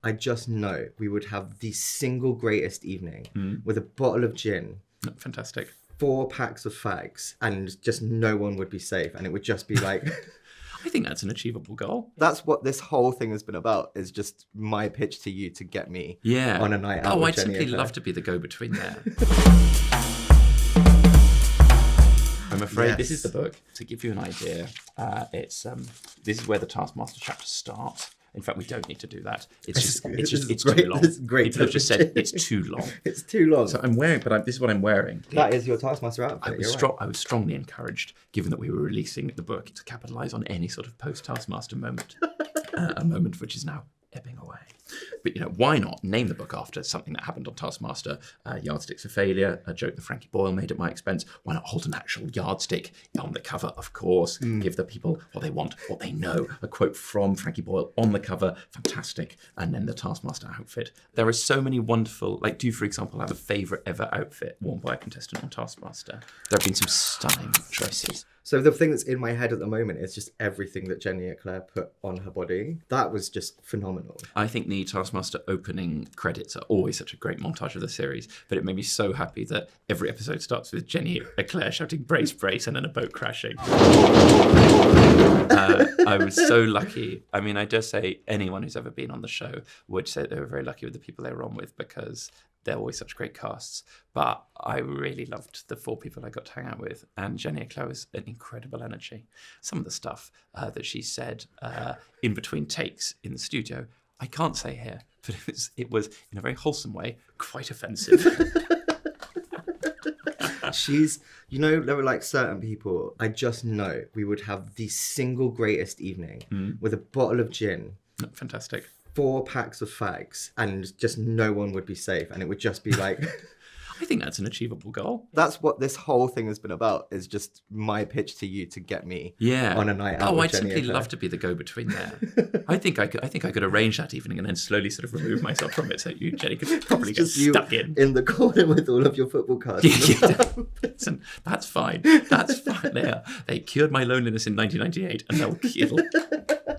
I just know we would have the single greatest evening with a bottle of gin, Fantastic. 4 packs of fags, and just no one would be safe. And it would just be like... I think that's an achievable goal. That's what this whole thing has been about, is just my pitch to you to get me on a night out. Oh, with I'd Jenny simply Eclair. love to be the go-between there. I'm afraid this is the book. To give you an idea, this is where the Taskmaster chapters start. In fact, we don't need to do that. It's too long. This is great. People have just said it's too long. It's too long. So I'm wearing, but this is what I'm wearing. That is your Taskmaster outfit. I was strongly encouraged, given that we were releasing the book, to capitalise on any sort of post-Taskmaster moment, a moment which is now ebbing away. But, why not name the book after something that happened on Taskmaster? Yardsticks for Failure, a joke that Frankie Boyle made at my expense. Why not hold an actual yardstick on the cover, of course? Give the people what they want, what they know. A quote from Frankie Boyle on the cover, fantastic. And then the Taskmaster outfit. There are so many wonderful, do you, for example, have a favourite ever outfit worn by a contestant on Taskmaster? There have been some stunning choices. So the thing that's in my head at the moment is just everything that Jenny Eclair put on her body. That was just phenomenal. I think the Taskmaster opening credits are always such a great montage of the series, but it made me so happy that every episode starts with Jenny Eclair shouting brace, brace, and then a boat crashing. I was so lucky. I mean, I dare say anyone who's ever been on the show would say they were very lucky with the people they were on with, because they're always such great casts. But I really loved the 4 people I got to hang out with. And Jenny Eclair was an incredible energy. Some of the stuff that she said in between takes in the studio, I can't say here, but it was in a very wholesome way, quite offensive. There were certain people, I just know we would have the single greatest evening with a bottle of gin. Fantastic. 4 packs of fags, and just no one would be safe, and it would just be like... I think that's an achievable goal. That's what this whole thing has been about, is just my pitch to you to get me on a night out. Oh, with I'd Jenny simply Eclair. love to be the go-between there. I think I could arrange that evening and then slowly sort of remove myself from it, so you, Jenny, could probably get stuck in the corner with all of your football cards. Listen, that's fine. That's fine. They cured my loneliness in 1998, and they'll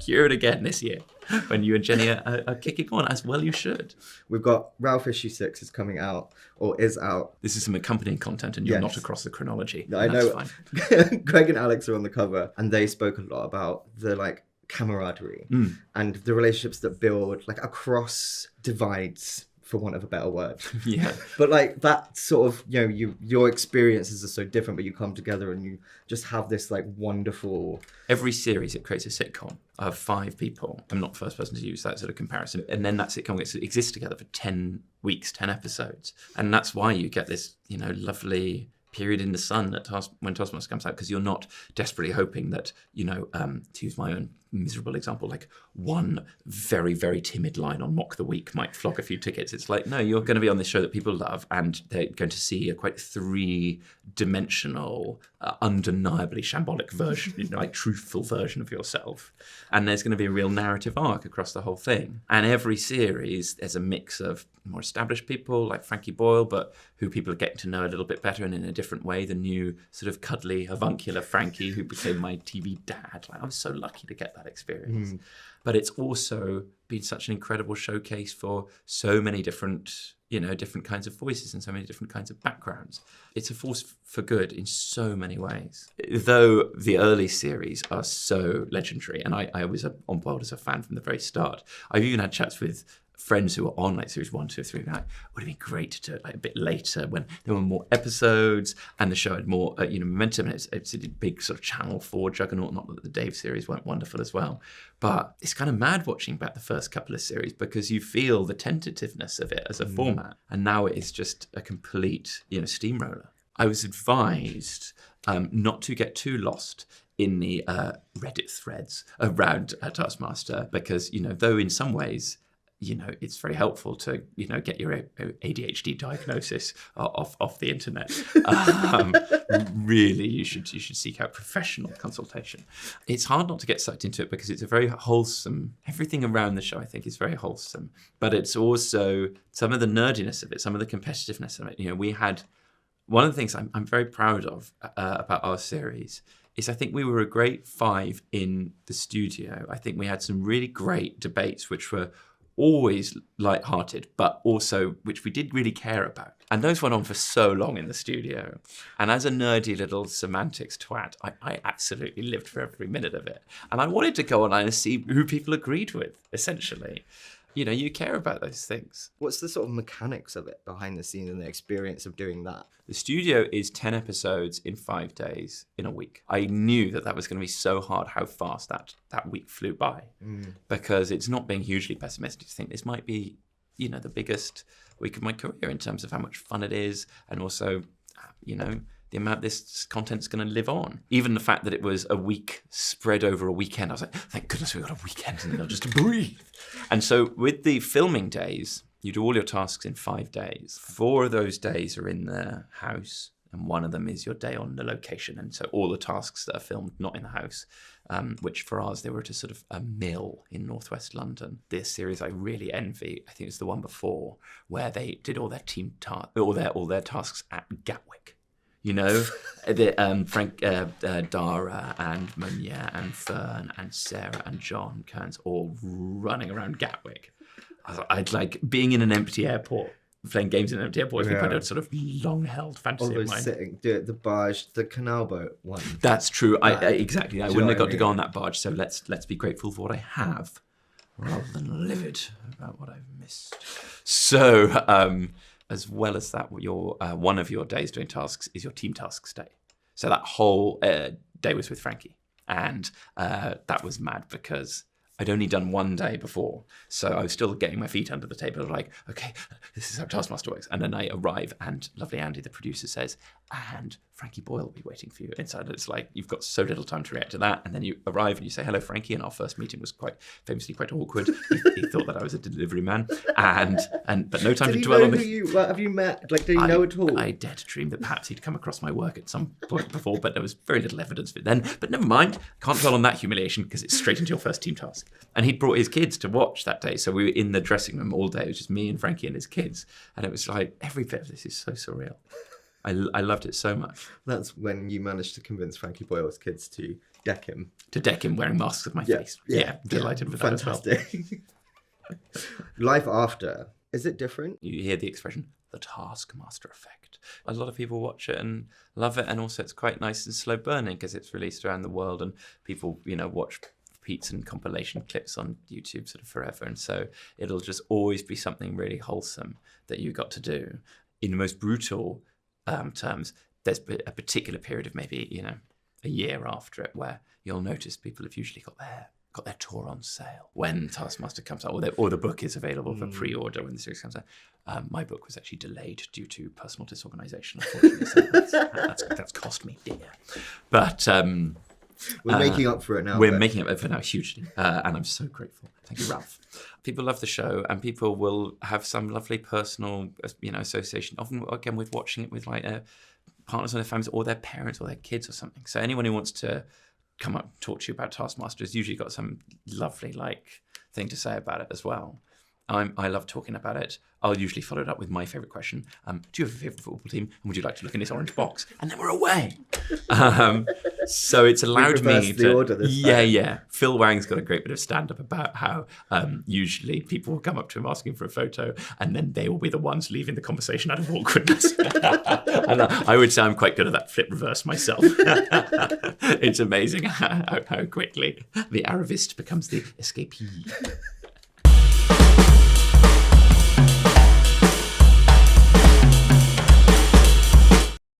cure it again this year when you and Jenny are kicking on, as well you should. We've got Ralph issue 6 is coming out, or is out. This is some accompanying content, and you're not across the chronology. I know. Fine. Greg and Alex are on the cover, and they spoke a lot about the camaraderie and the relationships that build across divides, for want of a better word. Yeah. But that sort of, your experiences are so different, but you come together and you just have this wonderful... Every series, it creates a sitcom of 5 people. I'm not the first person to use that sort of comparison. And then that sitcom exists together for 10 weeks, 10 episodes. And that's why you get this, lovely period in the sun when Taskmaster comes out, because you're not desperately hoping that, to use my own miserable example, one very, very timid line on Mock the Week might flog a few tickets. It's no, you're going to be on this show that people love, and they're going to see a quite 3-dimensional, undeniably shambolic version, truthful version of yourself. And there's going to be a real narrative arc across the whole thing. And every series, there's a mix of more established people like Frankie Boyle, but who people are getting to know a little bit better and in a different way. The new sort of cuddly, avuncular Frankie who became my TV dad. I was so lucky to get that experience. But it's also been such an incredible showcase for so many different, different kinds of voices and so many different kinds of backgrounds. It's a force for good in so many ways. Though the early series are so legendary, and I was on board as a fan from the very start. I've even had chats with friends who were on series 1, 2, 3, would have been great to do it a bit later when there were more episodes and the show had more momentum, and it's a big sort of Channel 4 juggernaut. Not that the Davies series weren't wonderful as well, but it's kind of mad watching back the first couple of series because you feel the tentativeness of it as a format, and now it is just a complete steamroller. I was advised not to get too lost in the Reddit threads around Taskmaster because though in some ways it's very helpful to, get your ADHD diagnosis off the internet. Really, you should seek out professional consultation. It's hard not to get sucked into it because it's a very wholesome. Everything around the show, I think, is very wholesome. But it's also some of the nerdiness of it, some of the competitiveness of it. We had one of the things I'm very proud of about our series is I think we were a great 5 in the studio. I think we had some really great debates which were always light-hearted, but also which we did really care about. And those went on for so long in the studio. And as a nerdy little semantics twat, I absolutely lived for every minute of it. And I wanted to go online and see who people agreed with, essentially. You know, you care about those things. What's the sort of mechanics of it behind the scenes and the experience of doing that? The studio is 10 episodes in 5 days in a week. I knew that was going to be so hard how fast that week flew by. Because it's not being hugely pessimistic to think this might be, you know, the biggest week of my career in terms of how much fun it is, and also, you know, the amount this content's going to live on. Even the fact that it was a week spread over a weekend, I was like, thank goodness we got a weekend and then just to breathe. And so with the filming days, you do all your tasks in 5 days. 4 of those days are in the house, and 1 of them is your day on the location. And so all the tasks that are filmed not in the house, which for ours, they were at a sort of a mill in northwest London. This series I really envy, I think it's the one before, where they did all their all their tasks at Gatwick. You know, Frank, Dara and Munya and Fern and Sarah and John Kearns all running around Gatwick. I'd like being in an empty airport, playing games in an empty airport. I think I'd a sort of long-held fantasy of mine. Sitting, the barge, the canal boat one. That's true. Exactly. I wouldn't have got to go on that barge. So let's be grateful for what I have, rather than livid about what I've missed. So. As well as that, your one of your days doing tasks is your team tasks day. So that whole day was with Frankie. And that was mad because I'd only done 1 day before. So I was still getting my feet under the table, like, okay, this is how Taskmaster works. And then I arrive and lovely Andy, the producer, says, and Frankie Boyle will be waiting for you inside. It's like, you've got so little time to react to that. And then you arrive and you say, hello, Frankie. And our first meeting was famously quite awkward. He thought that I was a delivery man. But no time to dwell on this. Have you met? Like, did he know at all? I dared to dream that perhaps he'd come across my work at some point before, but there was very little evidence of it then. But never mind. Can't dwell on that humiliation because it's straight into your first team task. And he'd brought his kids to watch that day. So we were in the dressing room all day. It was just me and Frankie and his kids. And it was like, every bit of this is so surreal. I loved it so much. That's when you managed to convince Frankie Boyle's kids to deck him. To deck him wearing masks with my face. Yeah, delighted with that as well. Fantastic. Life after, is it different? You hear the expression, the Taskmaster effect. A lot of people watch it and love it. And also it's quite nice and slow burning because it's released around the world and people, you know, watch repeats and compilation clips on YouTube sort of forever. And so it'll just always be something really wholesome that you got to do. In the most brutal terms, there's a particular period of maybe, you know, a year after it where you'll notice people have usually got their tour on sale when Taskmaster comes out, or the book is available for pre-order when the series comes out. My book was actually delayed due to personal disorganisation, unfortunately. So that's cost me dear. But we're making up for it now. We're making up for it now hugely, and I'm so grateful. Thank you, Ralph. People love the show, and people will have some lovely personal, you know, association. Often, again, with watching it with like partners on their families, or their parents, or their kids, or something. So anyone who wants to come up and talk to you about Taskmaster has usually got some lovely thing to say about it as well. I love talking about it. I'll usually follow it up with my favourite question. Do you have a favourite football team? And would you like to look in this orange box? And then we're away. So it's allowed me to... order this time. Yeah. Phil Wang's got a great bit of stand-up about how usually people will come up to him asking for a photo and then they will be the ones leaving the conversation out of awkwardness. And I would say I'm quite good at that flip reverse myself. It's amazing how quickly the Aravist becomes the escapee.